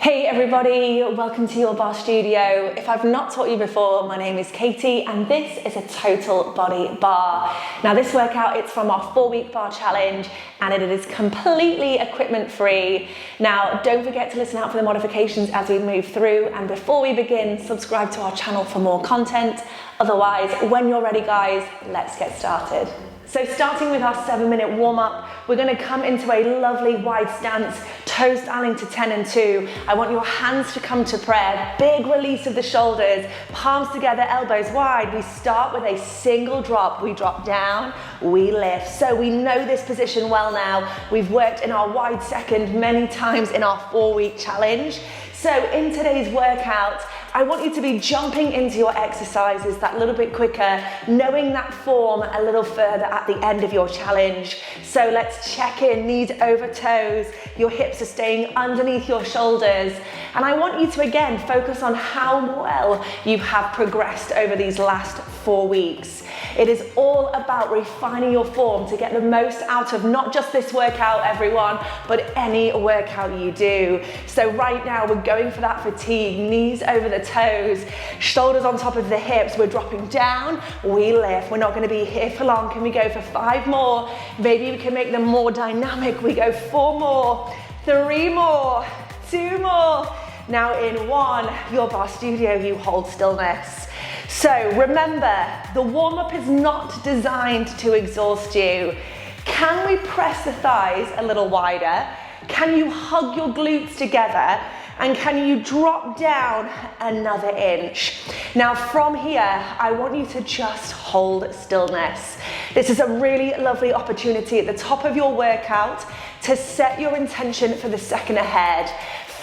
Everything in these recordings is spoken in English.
Hey everybody, welcome to Your Barre Studio. If I've not taught you before, my name is Katie and this is a total body bar. Now this workout, it's from our 4-week bar challenge and it is completely equipment free. Now don't forget to listen out for the modifications as we move through, and before we begin, subscribe to our channel for more content. Otherwise, when you're ready guys, let's get started. So starting with our 7-minute warm-up, we're going to come into a lovely wide stance, toes dialing to 10 and 2. I want your hands to come to prayer, big release of the shoulders, palms together, elbows wide. We start with a single drop. We drop down, we lift. So we know this position well now. We've worked in our wide second many times in our 4-week challenge. So in today's workout, I want you to be jumping into your exercises that little bit quicker, knowing that form a little further at the end of your challenge. So let's check in, knees over toes, your hips are staying underneath your shoulders. And I want you to again focus on how well you have progressed over these last 4 weeks. It is all about refining your form to get the most out of not just this workout, everyone, but any workout you do. So right now we're going for that fatigue, knees over the toes, shoulders on top of the hips. We're dropping down, we lift. We're not going to be here for long. Can we go for 5 more? Maybe we can make them more dynamic. We go 4 more, 3 more, 2 more. Now in 1, Your Barre Studio, you hold stillness. So remember, the warm-up is not designed to exhaust you. Can we press the thighs a little wider? Can you hug your glutes together? And can you drop down another inch? Now from here, I want you to just hold stillness. This is a really lovely opportunity at the top of your workout to set your intention for the second ahead.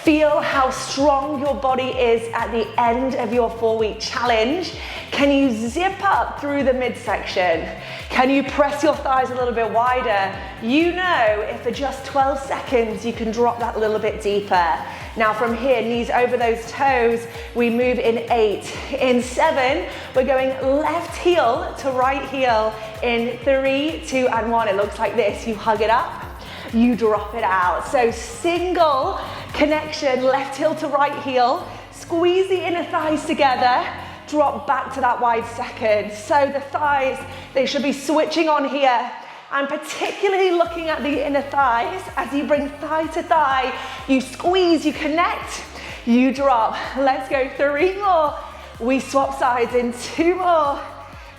Feel how strong your body is at the end of your 4-week challenge. Can you zip up through the midsection? Can you press your thighs a little bit wider? You know, if for just 12 seconds, you can drop that a little bit deeper. Now from here, knees over those toes, we move in 8. In 7, we're going left heel to right heel. In 3, 2, and 1, it looks like this. You hug it up, you drop it out. So single connection, left heel to right heel, squeeze the inner thighs together, drop back to that wide second. So the thighs, they should be switching on here. I'm particularly looking at the inner thighs. As you bring thigh to thigh, you squeeze, you connect, you drop. Let's go 3 more. We swap sides in 2 more.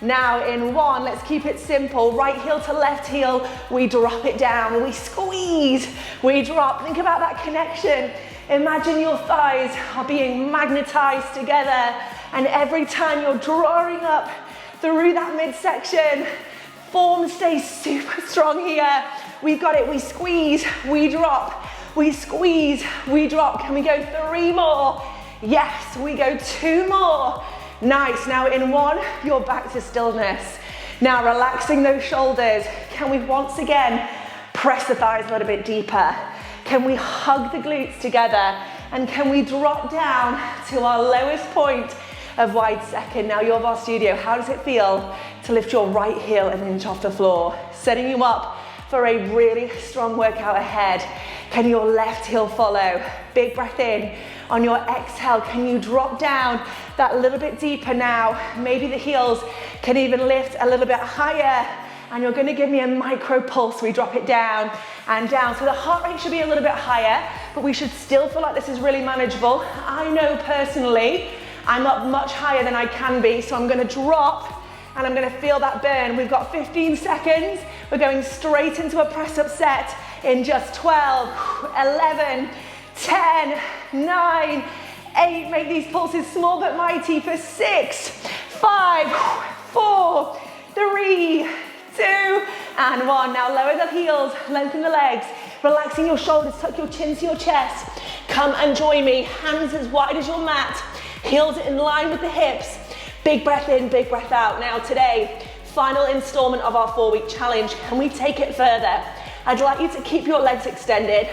Now in 1, let's keep it simple. Right heel to left heel, we drop it down, we squeeze, we drop. Think about that connection. Imagine your thighs are being magnetized together, and every time you're drawing up through that midsection, form stays super strong here. We've got it, we squeeze, we drop, we squeeze, we drop. Can we go 3 more? Yes, we go 2 more. Nice, now in 1, you're back to stillness. Now relaxing those shoulders. Can we once again press the thighs a little bit deeper? Can we hug the glutes together? And can we drop down to our lowest point of wide second? Now Your Barre Studio, how does it feel to lift your right heel an inch off the floor? Setting you up for a really strong workout ahead. Can your left heel follow? Big breath in. On your exhale, can you drop down that little bit deeper now? Maybe the heels can even lift a little bit higher. And you're gonna give me a micro pulse. We drop it down and down. So the heart rate should be a little bit higher, but we should still feel like this is really manageable. I know personally, I'm up much higher than I can be, so I'm gonna drop and I'm gonna feel that burn. We've got 15 seconds. We're going straight into a press-up set in just 12, 11, 10, 9, 8. Make these pulses small but mighty for 6, 5, 4, 3, 2, and 1. Now lower the heels, lengthen the legs, relaxing your shoulders, tuck your chin to your chest. Come and join me, hands as wide as your mat, heels in line with the hips. Big breath in, big breath out. Now today, final installment of our 4-week challenge. Can we take it further? I'd like you to keep your legs extended.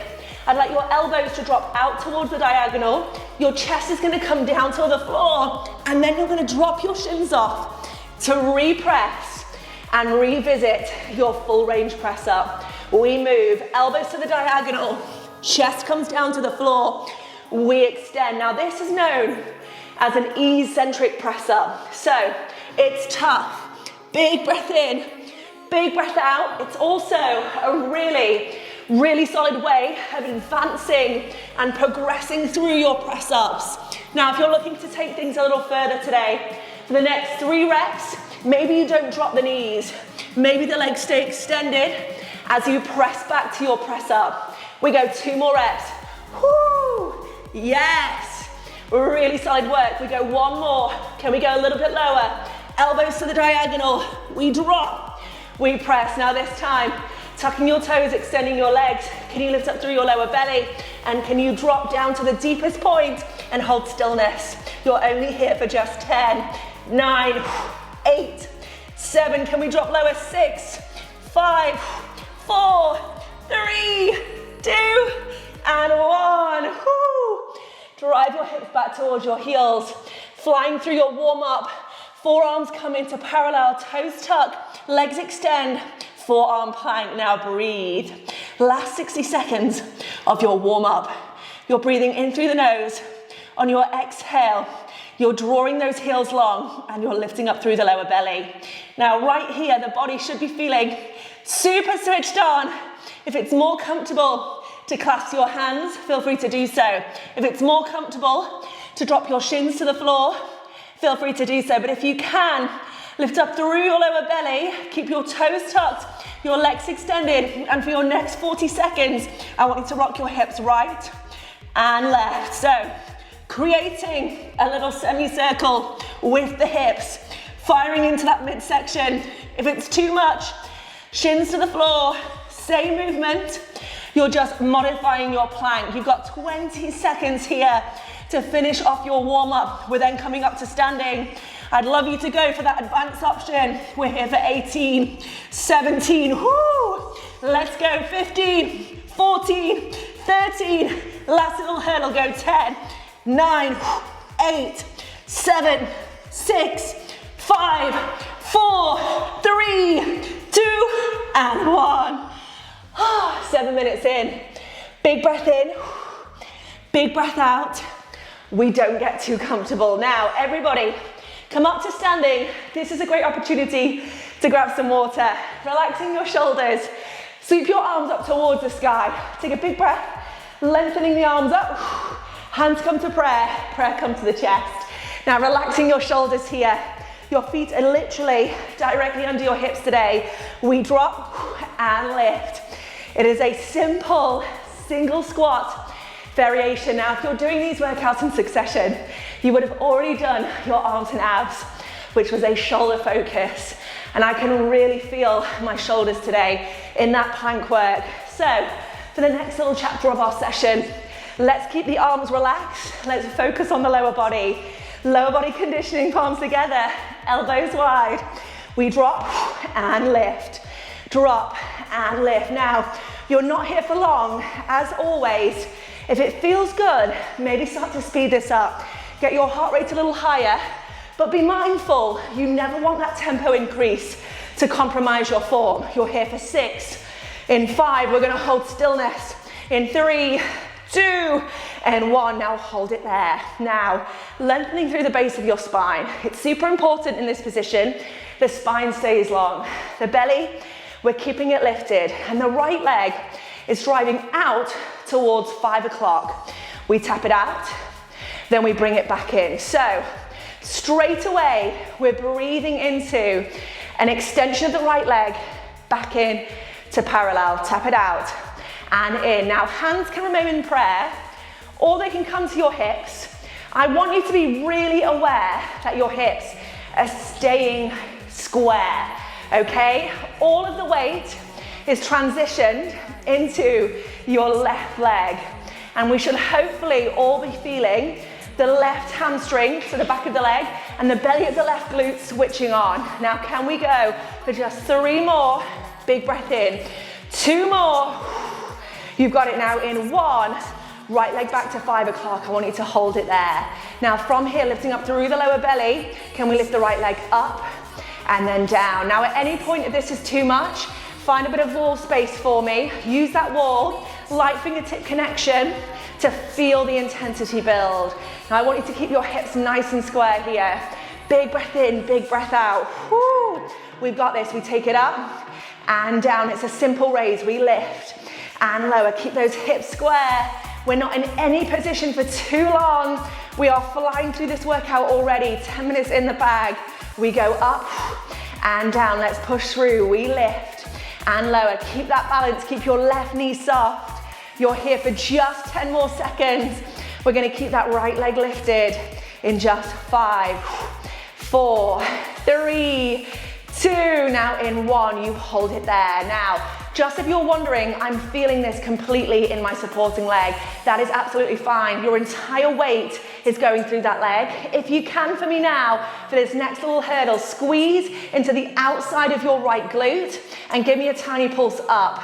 I'd like your elbows to drop out towards the diagonal. Your chest is gonna come down to the floor, and then you're gonna drop your shins off to repress and revisit your full range press up. We move, elbows to the diagonal, chest comes down to the floor. we extend. Now this is known as an eccentric press up. So it's tough. Big breath in, big breath out. It's also a really, really solid way of advancing and progressing through your press ups. Now, if you're looking to take things a little further today, for the next 3 reps, maybe you don't drop the knees. Maybe the legs stay extended as you press back to your press up. We go 2 more reps. Woo! Yes! Really solid work. We go 1 more. Can we go a little bit lower? Elbows to the diagonal. We drop. We press. Now this time, tucking your toes, extending your legs. Can you lift up through your lower belly? And can you drop down to the deepest point and hold stillness? You're only here for just 10, 9, 8, 7. Can we drop lower? 6, 5, 4, 3, 2, and 1. Woo. Drive your hips back towards your heels. Flying through your warm-up. Forearms come into parallel, toes tuck, legs extend. Forearm plank, now breathe. Last 60 seconds of your warm up. You're breathing in through the nose. On your exhale, you're drawing those heels long and you're lifting up through the lower belly. Now right here, the body should be feeling super switched on. If it's more comfortable to clasp your hands, feel free to do so. If it's more comfortable to drop your shins to the floor, feel free to do so. But if you can, lift up through your lower belly, keep your toes tucked, your legs extended, and for your next 40 seconds, I want you to rock your hips right and left. So, creating a little semicircle with the hips, firing into that midsection. If it's too much, shins to the floor, same movement, you're just modifying your plank. You've got 20 seconds here to finish off your warm-up. We're then coming up to standing. I'd love you to go for that advanced option. We're here for 18, 17, whoo! Let's go, 15, 14, 13, last little hurdle, go 10, 9, 8, 7, 6, 5, 4, 3, 2, and 1. 7 minutes in. Big breath in, big breath out. We don't get too comfortable. Now, everybody, come up to standing. This is a great opportunity to grab some water. Relaxing your shoulders. Sweep your arms up towards the sky. Take a big breath, lengthening the arms up. Hands come to prayer, prayer come to the chest. Now, relaxing your shoulders here. Your feet are literally directly under your hips today. We drop and lift. It is a simple single squat variation. Now, if you're doing these workouts in succession, you would have already done your arms and abs, which was a shoulder focus. And I can really feel my shoulders today in that plank work. So, for the next little chapter of our session, let's keep the arms relaxed. Let's focus on the lower body. Lower body conditioning, palms together, elbows wide. We drop and lift. Drop and lift. Now, you're not here for long. As always, if it feels good, maybe start to speed this up. Get your heart rate a little higher, but be mindful, you never want that tempo increase to compromise your form. You're here for 6. In 5, we're gonna hold stillness. In 3, 2, and 1. Now hold it there. Now, lengthening through the base of your spine. It's super important in this position, the spine stays long. The belly, we're keeping it lifted, and the right leg is driving out towards 5 o'clock. We tap it out, then we bring it back in. So, straight away, we're breathing into an extension of the right leg, back in to parallel, tap it out, and in. Now, hands can remain in prayer, or they can come to your hips. I want you to be really aware that your hips are staying square, okay? All of the weight is transitioned into your left leg, and we should hopefully all be feeling the left hamstring, so the back of the leg, and the belly of the left glute switching on. Now, can we go for just 3 more? Big breath in. 2 more. You've got it now in 1. Right leg back to 5 o'clock. I want you to hold it there. Now, from here, lifting up through the lower belly, can we lift the right leg up and then down? Now, at any point if this is too much, find a bit of wall space for me. Use that wall, light fingertip connection. to feel the intensity build. Now I want you to keep your hips nice and square here. Big breath in, big breath out. Woo. We've got this. We take it up and down. It's a simple raise. We lift and lower. Keep those hips square. We're not in any position for too long. We are flying through this workout already. 10 minutes in the bag. We go up and down. Let's push through. We lift and lower. Keep that balance. Keep your left knee soft. You're here for just 10 more seconds. We're going to keep that right leg lifted in just 5, 4, 3, 2. Now in 1, you hold it there. Now, just if you're wondering, I'm feeling this completely in my supporting leg. That is absolutely fine. Your entire weight is going through that leg. If you can for me now, for this next little hurdle, squeeze into the outside of your right glute and give me a tiny pulse up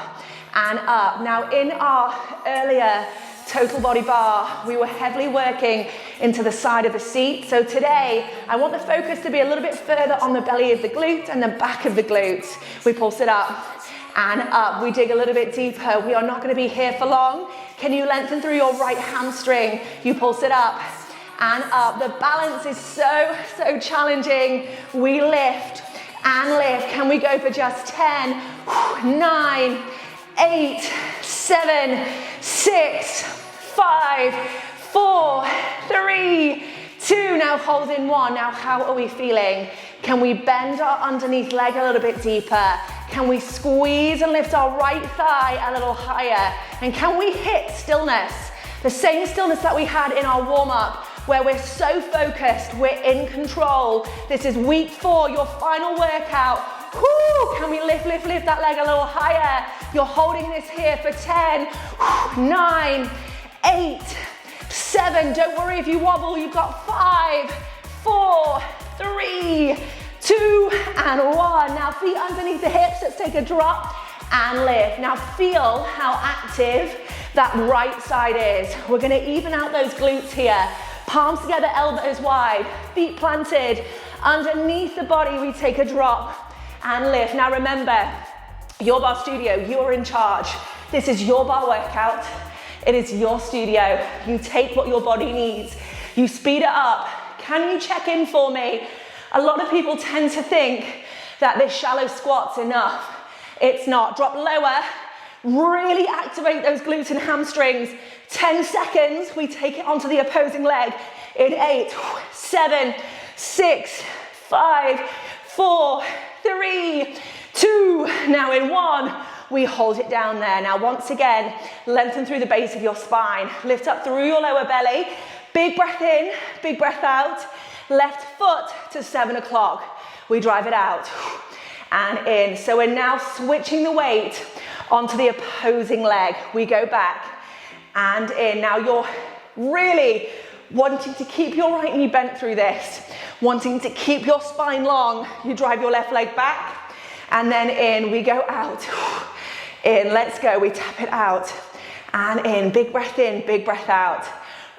and up. Now in our earlier total body bar, we were heavily working into the side of the seat. So today, I want the focus to be a little bit further on the belly of the glute and the back of the glute. We pulse it up and up. We dig a little bit deeper. We are not going to be here for long. Can you lengthen through your right hamstring? You pulse it up and up. The balance is so challenging. We lift and lift. Can we go for just 10, 9, 8, 7, 6, 5, 4, 3, 2. Now hold in 1. Now how are we feeling? Can we bend our underneath leg a little bit deeper? Can we squeeze and lift our right thigh a little higher? And can we hit stillness? The same stillness that we had in our warm-up, where we're so focused, we're in control. This is week 4, your final workout. Woo! Can we lift that leg a little higher? You're holding this here for 10, 9, 8, 7. Don't worry if you wobble. You've got 5, 4, 3, 2, and 1. Now feet underneath the hips. Let's take a drop and lift. Now feel how active that right side is. We're going to even out those glutes here. Palms together, elbows wide, feet planted. Underneath the body, we take a drop and lift. Now remember, Your Barre Studio, you're in charge. This is your bar workout. It is your studio. You take what your body needs. You speed it up. Can you check in for me? A lot of people tend to think that this shallow squat's enough. It's not. Drop lower. Really activate those glutes and hamstrings. 10 seconds. We take it onto the opposing leg in 8, 7, 6, 5, 4, 3, 2. Now in 1, we hold it down there. Now once again, lengthen through the base of your spine. Lift up through your lower belly. Big breath in, big breath out. Left foot to 7 o'clock. We drive it out and in. So we're now switching the weight onto the opposing leg. We go back and in. Now you're really wanting to keep your right knee bent through this, wanting to keep your spine long. You drive your left leg back and then in. We go out. In, let's go. We tap it out and in. Big breath in, big breath out.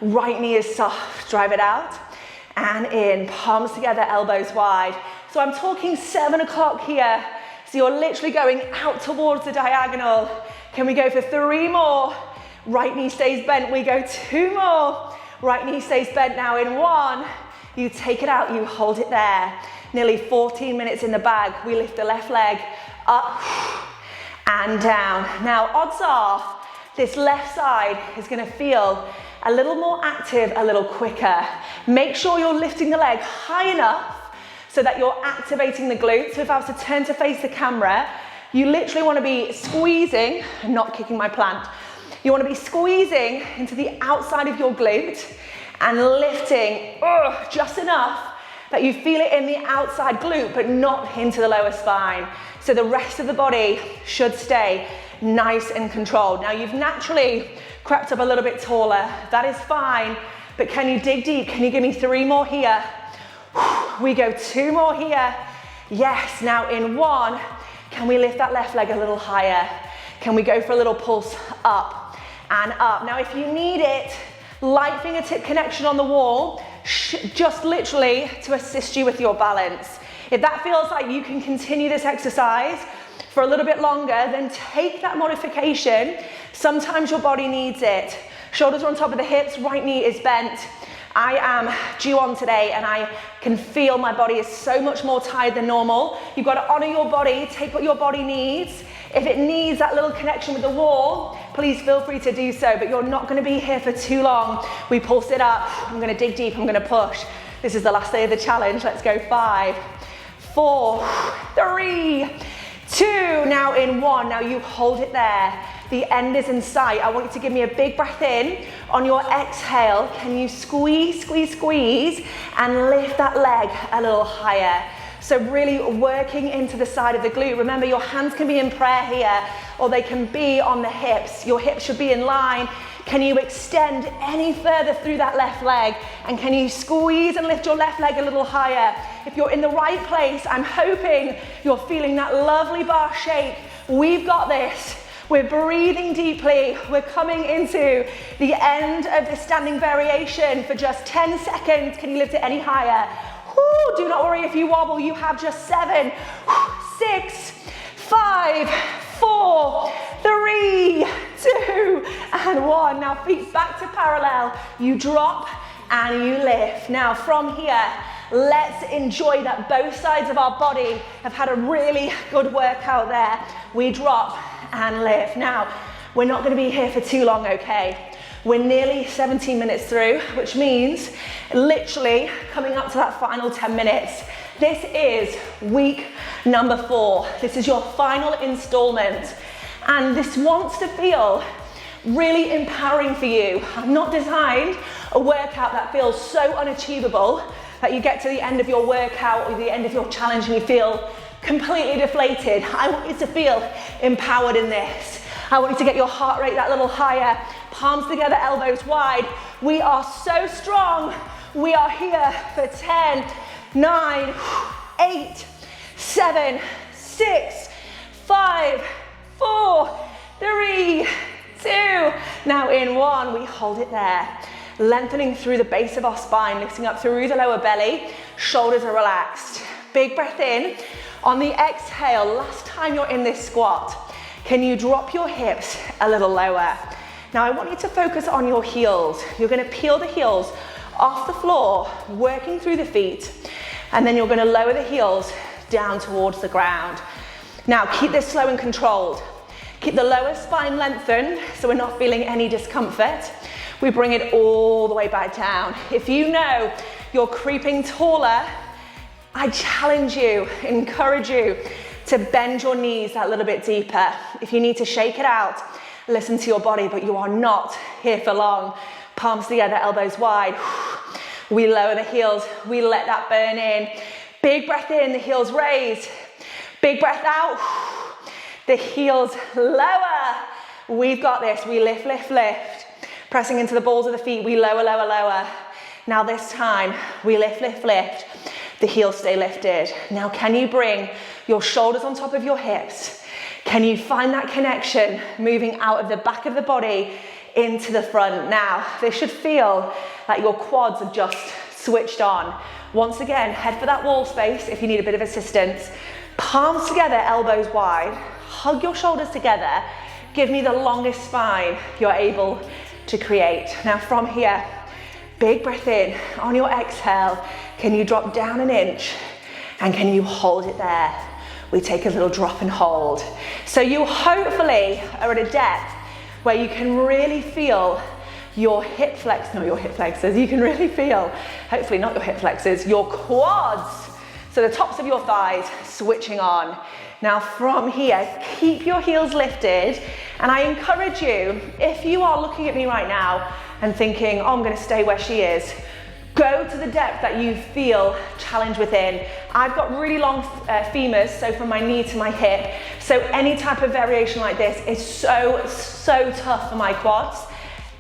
Right knee is soft. Drive it out and in. Palms together, elbows wide. So I'm talking 7 o'clock here. So you're literally going out towards the diagonal. Can we go for 3 more? Right knee stays bent. We go 2 more. Right knee stays bent. Now in 1, you take it out, you hold it there. Nearly 14 minutes in the bag. We lift the left leg up and down. Now odds are this left side is going to feel a little more active, a little quicker. Make sure you're lifting the leg high enough so that you're activating the glutes. So if I was to turn to face the camera, you literally want to be squeezing, I'm not kicking my plant, you want to be squeezing into the outside of your glute and lifting just enough that you feel it in the outside glute, but not into the lower spine. So the rest of the body should stay nice and controlled. Now you've naturally crept up a little bit taller. That is fine, but can you dig deep? Can you give me 3 more here? We go 2 more here. Yes, now in 1, can we lift that left leg a little higher? Can we go for a little pulse up and up? Now if you need it, light fingertip connection on the wall, just literally to assist you with your balance. If that feels like you can continue this exercise for a little bit longer, then take that modification. Sometimes your body needs it. Shoulders are on top of the hips, right knee is bent. I am due on today and I can feel my body is so much more tired than normal. You've got to honor your body, take what your body needs. If it needs that little connection with the wall, please feel free to do so, but you're not going to be here for too long. We pulse it up. I'm going to dig deep, I'm going to push. This is the last day of the challenge. Let's go. 5, 4, 3, 2, now in 1. Now you hold it there. The end is in sight. I want you to give me a big breath in. On your exhale, can you squeeze, squeeze, squeeze, and lift that leg a little higher? So really working into the side of the glute. Remember, your hands can be in prayer here, or they can be on the hips. Your hips should be in line. Can you extend any further through that left leg? And can you squeeze and lift your left leg a little higher? If you're in the right place, I'm hoping you're feeling that lovely bar shape. We've got this. We're breathing deeply. We're coming into the end of the standing variation for just 10 seconds. Can you lift it any higher? Woo, do not worry if you wobble. You have just 7, 6, 5, 4, 3, 2, and 1. Now feet back to parallel. You drop and you lift. Now from here, let's enjoy that both sides of our body have had a really good workout there. We drop and lift. Now, we're not going to be here for too long, okay? We're nearly 17 minutes through, which means literally coming up to that final 10 minutes. This is week number 4. This is your final installment. And this wants to feel really empowering for you. I've not designed a workout that feels so unachievable that you get to the end of your workout or the end of your challenge and you feel completely deflated. I want you to feel empowered in this. I want you to get your heart rate that little higher, palms together, elbows wide. We are so strong. We are here for 10, 9, 8, 7, 6, 5, 4, 3, 2. Now in 1, we hold it there. Lengthening through the base of our spine, lifting up through the lower belly. Shoulders are relaxed. Big breath in. On the exhale, last time you're in this squat, can you drop your hips a little lower? Now I want you to focus on your heels. You're going to peel the heels off the floor, working through the feet, and then you're going to lower the heels down towards the ground. Now keep this slow and controlled. Keep the lower spine lengthened so we're not feeling any discomfort. We bring it all the way back down. If you know you're creeping taller, I challenge you, encourage you to bend your knees that little bit deeper. If you need to shake it out, listen to your body, but you are not here for long. Palms together, elbows wide. We lower the heels, we let that burn in. Big breath in, the heels raised. Big breath out, the heels lower. We've got this, we lift, lift, lift. Pressing into the balls of the feet, we lower, lower, lower. Now this time, we lift, lift, lift. The heels stay lifted. Now can you bring your shoulders on top of your hips? Can you find that connection moving out of the back of the body into the front? Now, this should feel like your quads are just switched on. Once again, head for that wall space if you need a bit of assistance. Palms together, elbows wide. Hug your shoulders together. Give me the longest spine you're able to create. Now from here, big breath in. On your exhale, can you drop down an inch? And can you hold it there? We take a little drop and hold. So you hopefully are at a depth where you can really feel your hip flex, not your hip flexors, you can really feel, hopefully not your hip flexors, your quads. So the tops of your thighs switching on. Now from here, keep your heels lifted. And I encourage you, if you are looking at me right now and thinking, oh, I'm gonna stay where she is, go to the depth that you feel challenge within. I've got really long femurs, so from my knee to my hip. So any type of variation like this is so tough for my quads.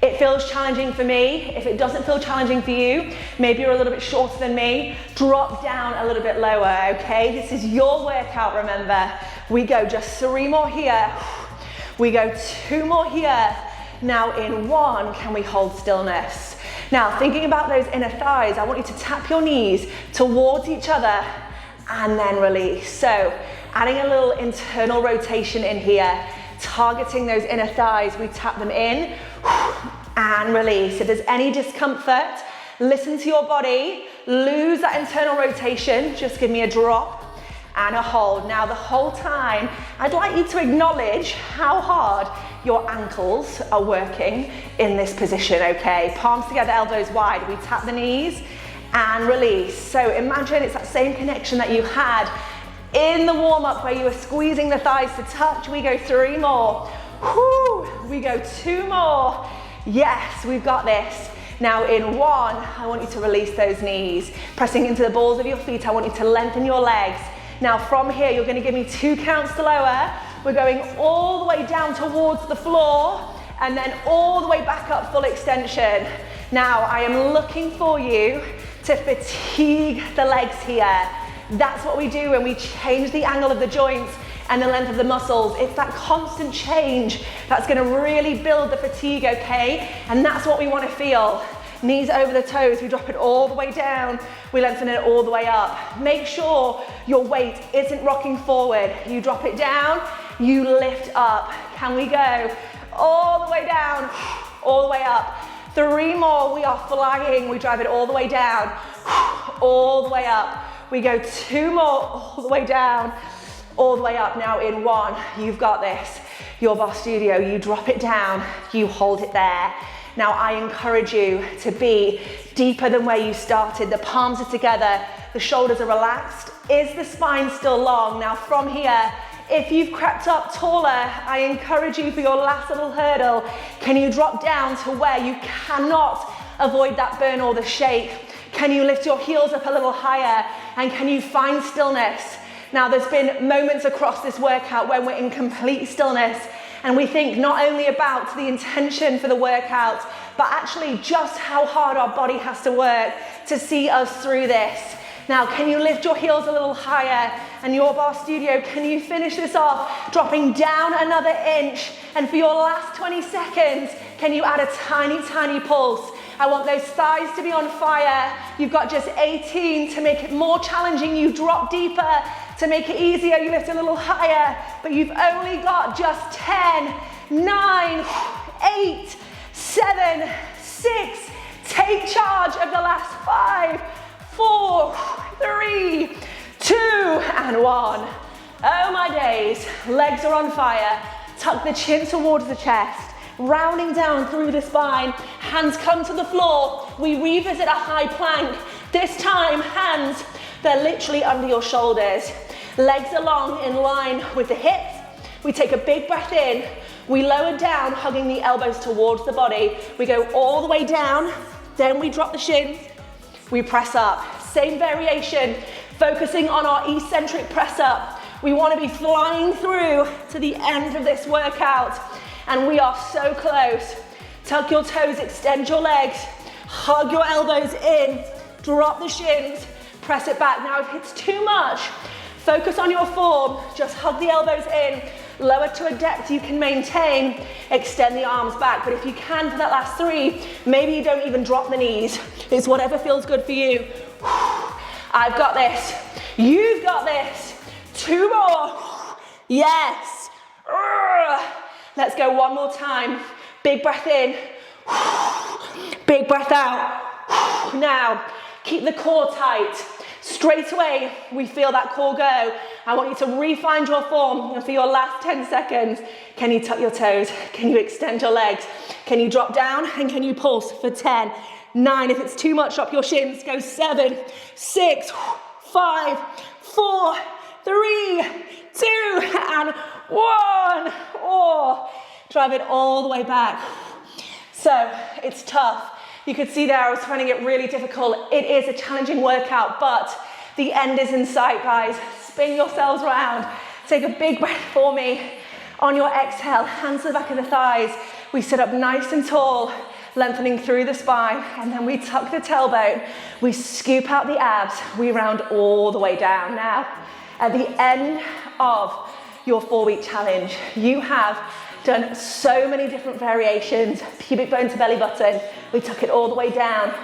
It feels challenging for me. If it doesn't feel challenging for you, maybe you're a little bit shorter than me, drop down a little bit lower, okay? This is your workout, remember. We go just 3 more here. We go 2 more here. Now in 1, can we hold stillness? Now, thinking about those inner thighs, I want you to tap your knees towards each other and then release. So, adding a little internal rotation in here, targeting those inner thighs, we tap them in and release. If there's any discomfort, listen to your body, lose that internal rotation, just give me a drop and a hold. Now the whole time, I'd like you to acknowledge how hard your ankles are working in this position, okay? Palms together, elbows wide. We tap the knees and release. So imagine it's that same connection that you had in the warm-up where you were squeezing the thighs to touch. We go 3 more. Whoo, we go 2 more. Yes, we've got this. Now in 1, I want you to release those knees. Pressing into the balls of your feet, I want you to lengthen your legs. Now from here, you're gonna give me 2 counts to lower. We're going all the way down towards the floor and then all the way back up, full extension. Now I am looking for you to fatigue the legs here. That's what we do when we change the angle of the joints and the length of the muscles. It's that constant change that's gonna really build the fatigue, okay? And that's what we wanna feel. Knees over the toes, we drop it all the way down, we lengthen it all the way up. Make sure your weight isn't rocking forward. You drop it down, you lift up. Can we go all the way down, all the way up? 3 more, we are flying. We drive it all the way down, all the way up. We go 2 more, all the way down, all the way up. Now in 1, you've got this. Your Barre Studio, you drop it down, you hold it there. Now I encourage you to be deeper than where you started. The palms are together, the shoulders are relaxed. Is the spine still long? Now from here, if you've crept up taller, I encourage you for your last little hurdle, can you drop down to where you cannot avoid that burn or the shake? Can you lift your heels up a little higher? And can you find stillness? Now there's been moments across this workout when we're in complete stillness and we think not only about the intention for the workout, but actually just how hard our body has to work to see us through this. Now, can you lift your heels a little higher? And Your Barre Studio, can you finish this off, dropping down another inch? And for your last 20 seconds, can you add a tiny, tiny pulse? I want those thighs to be on fire. You've got just 18 to make it more challenging. You drop deeper. To make it easier, you lift a little higher, but you've only got just 10, 9, 8, 7, 6. Take charge of the last 5, 4, 3, 2, and 1. Oh my days, legs are on fire. Tuck the chin towards the chest, rounding down through the spine. Hands come to the floor. We revisit a high plank. This time, hands, they're literally under your shoulders. Legs along in line with the hips. We take a big breath in. We lower down, hugging the elbows towards the body. We go all the way down. Then we drop the shins. We press up. Same variation, focusing on our eccentric press up. We want to be flying through to the end of this workout. And we are so close. Tuck your toes, extend your legs. Hug your elbows in. Drop the shins. Press it back. Now if it's too much, focus on your form, just hug the elbows in, lower to a depth you can maintain, extend the arms back. But if you can for that last 3, maybe you don't even drop the knees. It's whatever feels good for you. I've got this, you've got this. 2 more, yes. Let's go 1 more time. Big breath in, big breath out. Now, keep the core tight. Straight away, we feel that core go. I want you to re-find your form. And for your last 10 seconds, can you tuck your toes? Can you extend your legs? Can you drop down? And can you pulse for 10, 9. If it's too much, drop your shins. Go 7, 6, 5, 4, 3, 2, and 1. Or drive it all the way back. So it's tough. You could see there I was finding it really difficult. It is a challenging workout, but the end is in sight, guys. Spin yourselves around. Take a big breath for me. On your exhale, hands to the back of the thighs. We sit up nice and tall, lengthening through the spine, and then we tuck the tailbone. We scoop out the abs. We round all the way down. Now, at the end of your 4-week challenge, you have done so many different variations, pubic bone to belly button. We tuck it all the way down.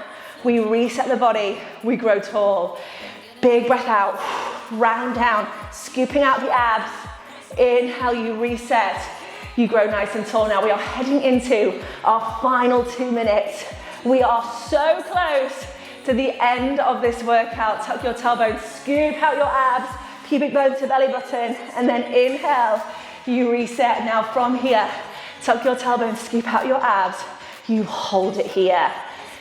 We reset the body. We grow tall. Big breath out, round down, scooping out the abs. Inhale, you reset. You grow nice and tall. Now we are heading into our final 2 minutes. We are so close to the end of this workout. Tuck your tailbone, scoop out your abs, pubic bone to belly button, and then inhale, you reset. Now from here, tuck your tailbone, scoop out your abs, you hold it here.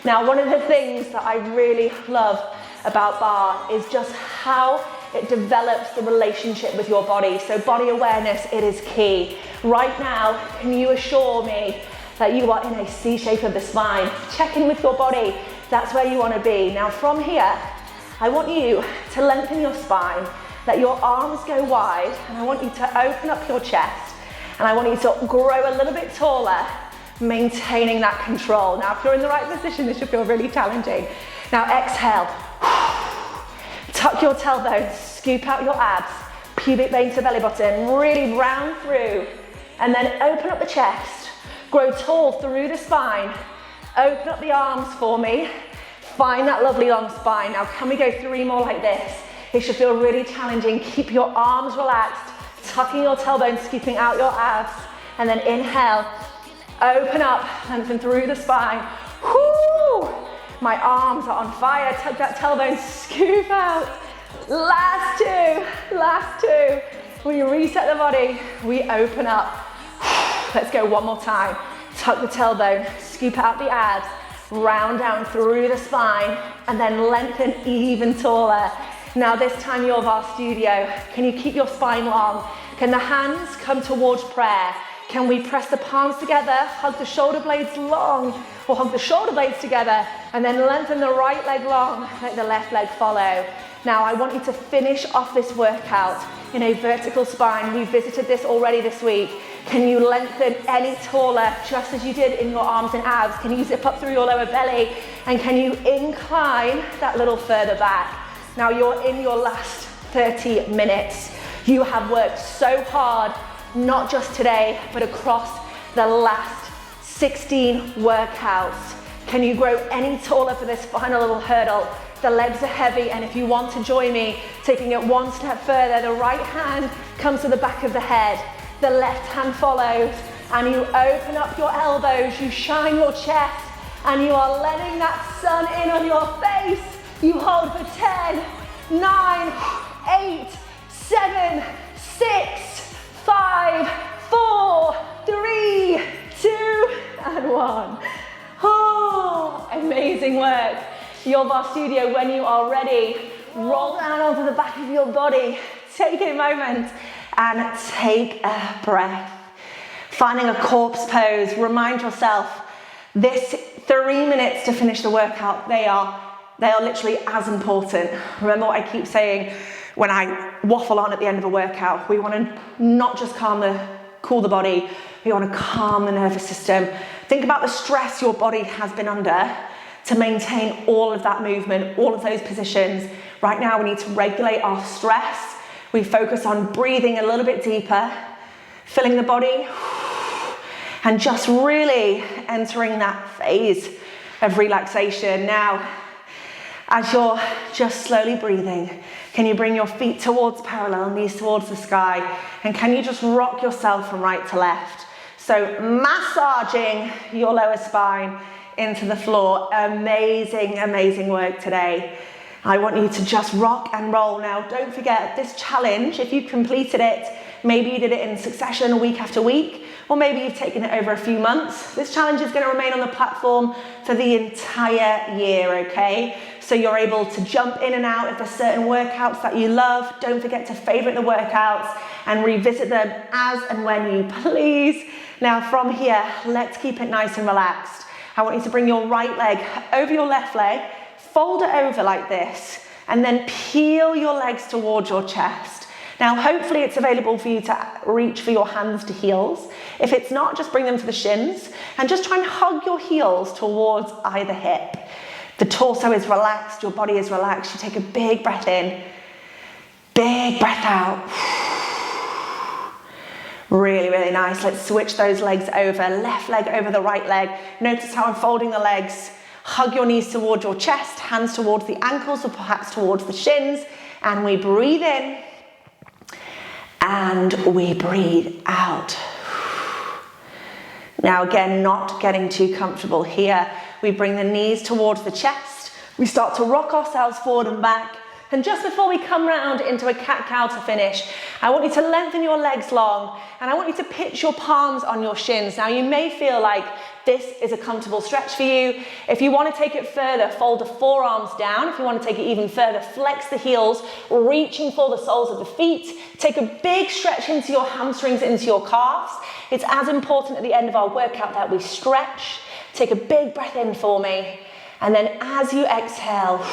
Now one of the things that I really love about barre is just how it develops the relationship with your body. So body awareness, it is key. Right now, can you assure me that you are in a C shape of the spine? Check in with your body, that's where you want to be. Now from here, I want you to lengthen your spine, let your arms go wide, and I want you to open up your chest, and I want you to grow a little bit taller, maintaining that control. Now if you're in the right position, this should feel really challenging. Now exhale, tuck your tailbone, scoop out your abs, pubic bone to belly button, really round through, and then open up the chest, grow tall through the spine, open up the arms for me, find that lovely long spine. Now can we go 3 more like this? It should feel really challenging. Keep your arms relaxed, tucking your tailbone, scooping out your abs, and then inhale, open up, lengthen through the spine. Whoo! My arms are on fire, tuck that tailbone, scoop out. Last two. We reset the body, we open up. Let's go one more time. Tuck the tailbone, scoop out the abs, round down through the spine, and then lengthen even taller. Now this time, Your Barre Studio, can you keep your spine long? Can the hands come towards prayer? Can we press the palms together, hug the shoulder blades long, or hug the shoulder blades together, and then lengthen the right leg long, let the left leg follow. Now I want you to finish off this workout in a vertical spine. We visited this already this week. Can you lengthen any taller, just as you did in your arms and abs? Can you zip up through your lower belly? And can you incline that little further back? Now you're in your last 30 minutes. You have worked so hard, not just today, but across the last 16 workouts. Can you grow any taller for this final little hurdle? The legs are heavy, and if you want to join me, taking it one step further, the right hand comes to the back of the head, the left hand follows, and you open up your elbows, you shine your chest, and you are letting that sun in on your face. You hold for 10, 9, 8, 7, 6, 5, 4, 3, 2, and 1. Oh, amazing work. Your Barre Studio, when you are ready, roll down onto the back of your body, take a moment and take a breath. Finding a corpse pose, remind yourself, this 3 minutes to finish the workout, they are literally as important. Remember what I keep saying when I waffle on at the end of a workout, we want to not just cool the body, we want to calm the nervous system. Think about the stress your body has been under to maintain all of that movement, all of those positions. Right now, we need to regulate our stress. We focus on breathing a little bit deeper, filling the body, and just really entering that phase of relaxation. Now, as you're just slowly breathing, can you bring your feet towards parallel, knees towards the sky, and can you just rock yourself from right to left? So massaging your lower spine into the floor. Amazing, amazing work today. I want you to just rock and roll. Now, don't forget this challenge, if you've completed it, maybe you did it in succession week after week, or maybe you've taken it over a few months. This challenge is going to remain on the platform for the entire year, okay? So you're able to jump in and out if there's certain workouts that you love. Don't forget to favorite the workouts and revisit them as and when you please. Now from here, let's keep it nice and relaxed. I want you to bring your right leg over your left leg, fold it over like this, and then peel your legs towards your chest. Now, hopefully it's available for you to reach for your hands to heels. If it's not, just bring them to the shins and just try and hug your heels towards either hip. The torso is relaxed, your body is relaxed. You take a big breath in, big breath out. Really, really nice. Let's switch those legs over, left leg over the right leg. Notice how I'm folding the legs. Hug your knees towards your chest, hands towards the ankles or perhaps towards the shins. And we breathe in and we breathe out. Now again, not getting too comfortable here. We bring the knees towards the chest. We start to rock ourselves forward and back. And just before we come round into a cat-cow to finish, I want you to lengthen your legs long, and I want you to pitch your palms on your shins. Now you may feel like this is a comfortable stretch for you. If you want to take it further, fold the forearms down. If you want to take it even further, flex the heels, reaching for the soles of the feet. Take a big stretch into your hamstrings, into your calves. It's as important at the end of our workout that we stretch. Take a big breath in for me. And then as you exhale,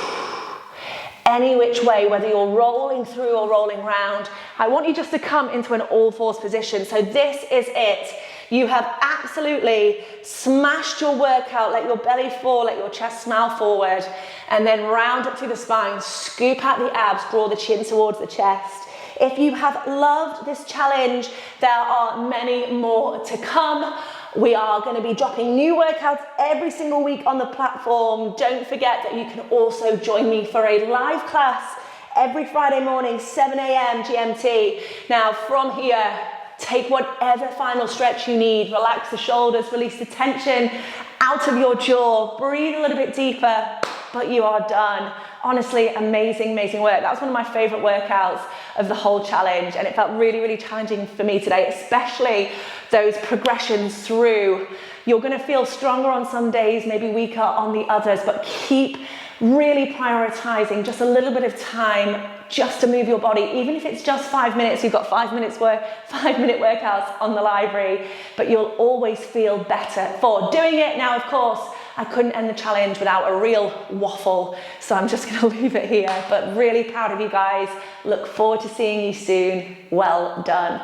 any which way, whether you're rolling through or rolling round, I want you just to come into an all fours position. So this is it. You have absolutely smashed your workout. Let your belly fall, let your chest smile forward, and then round up through the spine, scoop out the abs, draw the chin towards the chest. If you have loved this challenge, there are many more to come. We are going to be dropping new workouts every single week on the platform. Don't forget that you can also join me for a live class every Friday morning, 7 a.m. GMT. Now from here, take whatever final stretch you need. Relax the shoulders, release the tension out of your jaw. Breathe a little bit deeper, but you are done. Honestly, amazing, amazing work. That was one of my favorite workouts of the whole challenge, and it felt really, really challenging for me today, especially those progressions through. You're gonna feel stronger on some days, maybe weaker on the others, but keep really prioritizing just a little bit of time just to move your body, even if it's just 5 minutes. You've got 5 minute workouts on the library, but you'll always feel better for doing it. Now, of course, I couldn't end the challenge without a real waffle, so I'm just gonna leave it here, but really proud of you guys. Look forward to seeing you soon. Well done.